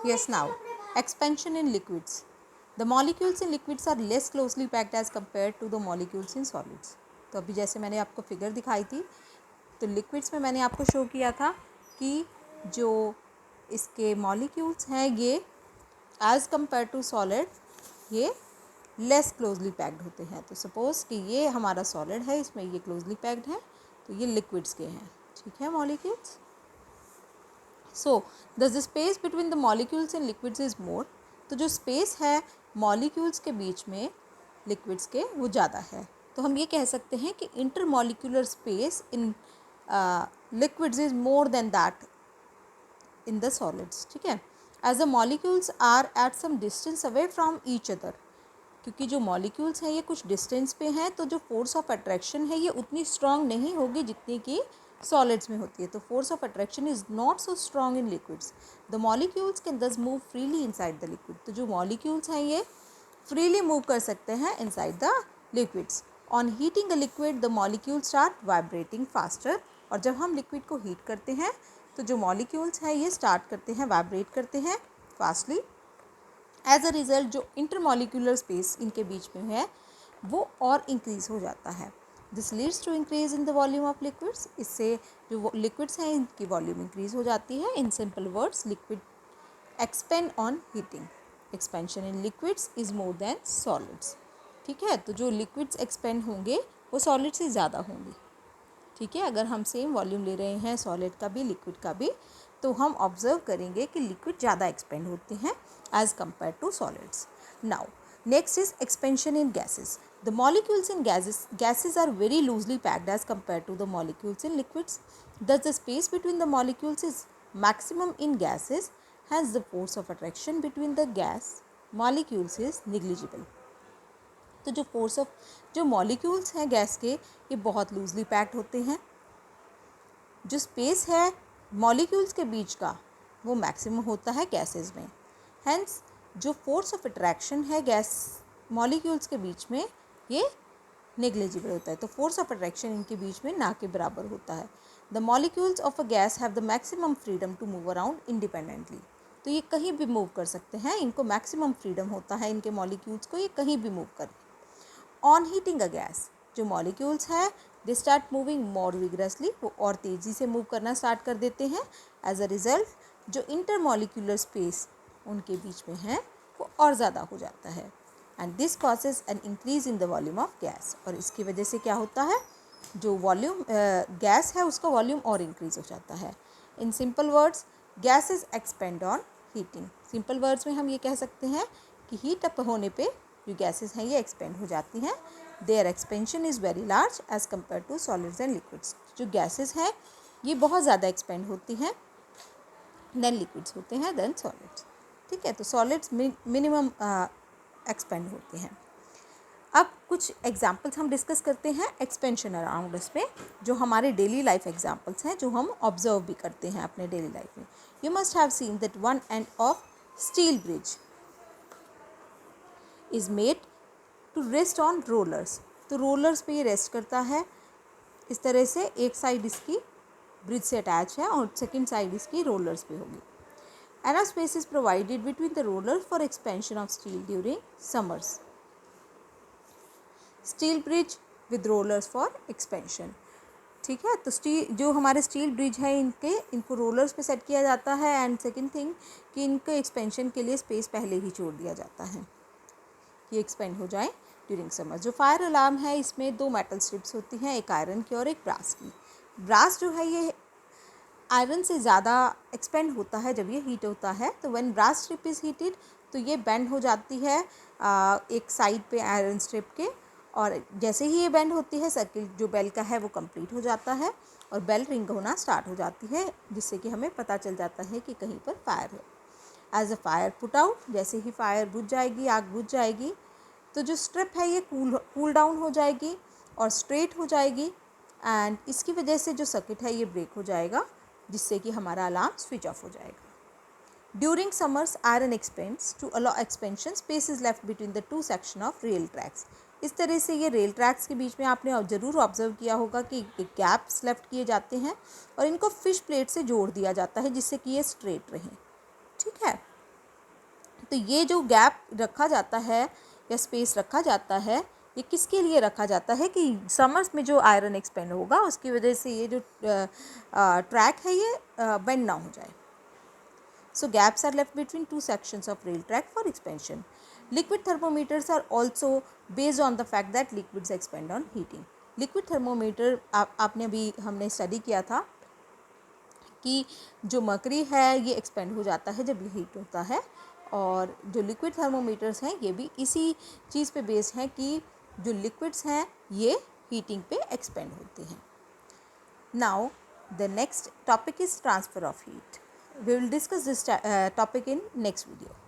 Yes, now expansion in liquids. The molecules in liquids are less closely packed as compared to the molecules in solids. तो अभी जैसे मैंने आपको figure दिखाई थी, तो लिक्विड्स में मैंने आपको शो किया था कि जो इसके मॉलिक्यूल्स हैं ये एज़ कंपेयर टू सॉलिड ये लेस क्लोजली पैक्ड होते हैं. तो सपोज़ कि ये हमारा सॉलिड है, इसमें ये क्लोजली पैक्ड है, तो ये लिक्विड्स के हैं. ठीक है molecules. So the space between the molecules in liquids is मोर. तो जो स्पेस है मॉलिक्यूल्स के बीच में लिक्विड्स के वो ज़्यादा है. तो हम ये कह सकते हैं कि intermolecular space in liquids is more than that in the solids. ठीक है. As the molecules are at some distance away from each other. क्योंकि जो मॉलिक्यूल्स हैं ये कुछ डिस्टेंस पे हैं, तो जो फोर्स ऑफ अट्रैक्शन है ये उतनी स्ट्रॉन्ग नहीं होगी जितनी कि सॉलिड्स में होती है. तो force of attraction is not so strong in liquids. The molecules can thus move freely inside the liquid. तो जो मॉलिक्यूल्स हैं ये फ्रीली मूव कर सकते हैं inside the liquids. On heating a liquid the molecule start vibrating faster. और जब हम लिक्विड को हीट करते हैं तो जो मॉलिक्यूल्स हैं ये स्टार्ट करते हैं वाइब्रेट करते हैं फास्टली. एज अ रिज़ल्ट जो इंटरमॉलिक्यूलर स्पेस इनके बीच में है वो और इंक्रीज़ हो जाता है. This leads to increase in the volume of liquids. इससे जो लिक्विड्स हैं इनकी वॉल्यूम इंक्रीज हो जाती है. In simple words liquid expand on heating. Expansion in liquids is more then solids. ठीक है. तो जो लिक्विड्स एक्सपेंड होंगे वो सॉलिड से ज़्यादा होंगे. ठीक है. अगर हम सेम वॉल्यूम ले रहे हैं सॉलिड का भी लिक्विड का भी, तो हम ऑब्जर्व करेंगे कि लिक्विड ज़्यादा एक्सपेंड होते हैं as compare to solids. Now next is expansion in gases. The molecules in gases are very loosely packed as compared to the molecules in liquids. Thus the space between the molecules is maximum in gases, hence the force of attraction between the gas molecules is negligible. तो जो force of जो molecules हैं gas के ये बहुत loosely packed होते हैं. जो स्पेस है मॉलिक्यूल्स के बीच का वो मैक्सिमम होता है गैसेस में. हेंस जो फोर्स ऑफ अट्रैक्शन है गैस मॉलिक्यूल्स के बीच में ये नेग्लिजिबल होता है. तो फोर्स ऑफ अट्रैक्शन इनके बीच में ना के बराबर होता है. The molecules of a gas have the maximum freedom to move around independently. तो ये कहीं भी मूव कर सकते हैं. इनको मैक्सिमम फ्रीडम होता है इनके मॉलिक्यूल्स को, ये कहीं भी मूव करें. ऑन हीटिंग अ गैस जो मॉलिक्यूल्स है they start moving more vigorously. वो और तेज़ी से मूव करना स्टार्ट कर देते हैं. एज अ रिज़ल्ट जो इंटर मॉलिक्यूलर स्पेस उनके बीच में है वो और ज़्यादा हो जाता है. And this causes an increase in the volume of gas. और इसकी वजह से क्या होता है जो वॉल्यूम गैस है उसका वॉल्यूम और इंक्रीज हो जाता है. In simple words gases expand on heating. Simple words में हम ये कह सकते हैं कि हीट अप होने पे जो गैसेस हैं ये एक्सपेंड हो जाती हैं. Their expansion is very large as compared to solids and liquids. जो गैसेस हैं ये बहुत ज़्यादा एक्सपेंड होती हैं देन लिक्विड्स होते हैं देन सॉलिड्स. ठीक है. तो सॉलिड्स मिनिमम एक्सपेंड होते हैं. अब कुछ एग्जाम्पल्स हम डिस्कस करते हैं एक्सपेंशन अराउंड इसमें जो हमारे डेली लाइफ एग्जाम्पल्स हैं जो हम ऑब्जर्व भी करते हैं अपने डेली लाइफ में. You must have seen that one end of steel bridge is made to rest on rollers. तो रोलर्स पे ये रेस्ट करता है. इस तरह से एक साइड इसकी ब्रिज से अटैच है और सेकंड साइड इसकी रोलर्स पे होगी. Enough space is provided between the rollers for expansion of steel during summers. Steel bridge with rollers for expansion. ठीक है. तो स्टील जो हमारे स्टील ब्रिज है इनको रोलर्स पे सेट किया जाता है. एंड सेकंड थिंग कि इनको एक्सपेंशन के लिए स्पेस पहले ही छोड़ दिया जाता है कि एक्सपेंड हो जाए ड्यूरिंग समर. जो फायर अलार्म है इसमें दो मेटल स्ट्रिप्स होती हैं, एक आयरन की और एक ब्रास की. ब्रास जो है ये आयरन से ज़्यादा एक्सपेंड होता है जब ये हीट होता है. तो when brass strip is heated तो ये बेंड हो जाती है एक साइड पे आयरन स्ट्रिप के. और जैसे ही ये बेंड होती है सर्किट जो बेल का है वो कंप्लीट हो जाता है और बेल रिंग होना स्टार्ट हो जाती है जिससे कि हमें पता चल जाता है कि कहीं पर फायर है. As a fire put out जैसे ही फायर बुझ जाएगी आग बुझ जाएगी तो जो स्ट्रिप है ये कूल डाउन हो जाएगी और स्ट्रेट हो जाएगी. एंड इसकी वजह से जो सर्किट है ये ब्रेक हो जाएगा जिससे कि हमारा अलार्म स्विच ऑफ हो जाएगा. During summers iron expands to allow expansion space is left between the two section of rail tracks. इस तरह से ये रेल ट्रैक्स के बीच में आपने ज़रूर ऑब्जर्व किया होगा कि गैप्स लेफ्ट किए जाते हैं और इनको फिश प्लेट से जोड़ दिया जाता है जिससे कि ये स्ट्रेट रहें. ठीक है. तो ये जो गैप रखा जाता है या स्पेस रखा जाता है, ये किसके लिए रखा जाता है कि समर्स में जो आयरन एक्सपेंड होगा उसकी वजह से ये जो ट्रैक है ये बेंड ना हो जाए. So gaps are left between two sections of rail track for expansion. Liquid thermometers are also based on the fact that liquids expand on heating. Liquid thermometer आपने अभी हमने स्टडी किया था कि जो मर्करी है ये एक्सपेंड हो जाता है जब हीट होता है, और जो लिक्विड थर्मोमीटर्स हैं ये भी इसी चीज़ पे बेस्ड हैं कि जो लिक्विड्स हैं ये हीटिंग पे एक्सपेंड होते हैं. Now the next topic is transfer of heat. We will discuss this topic in next video.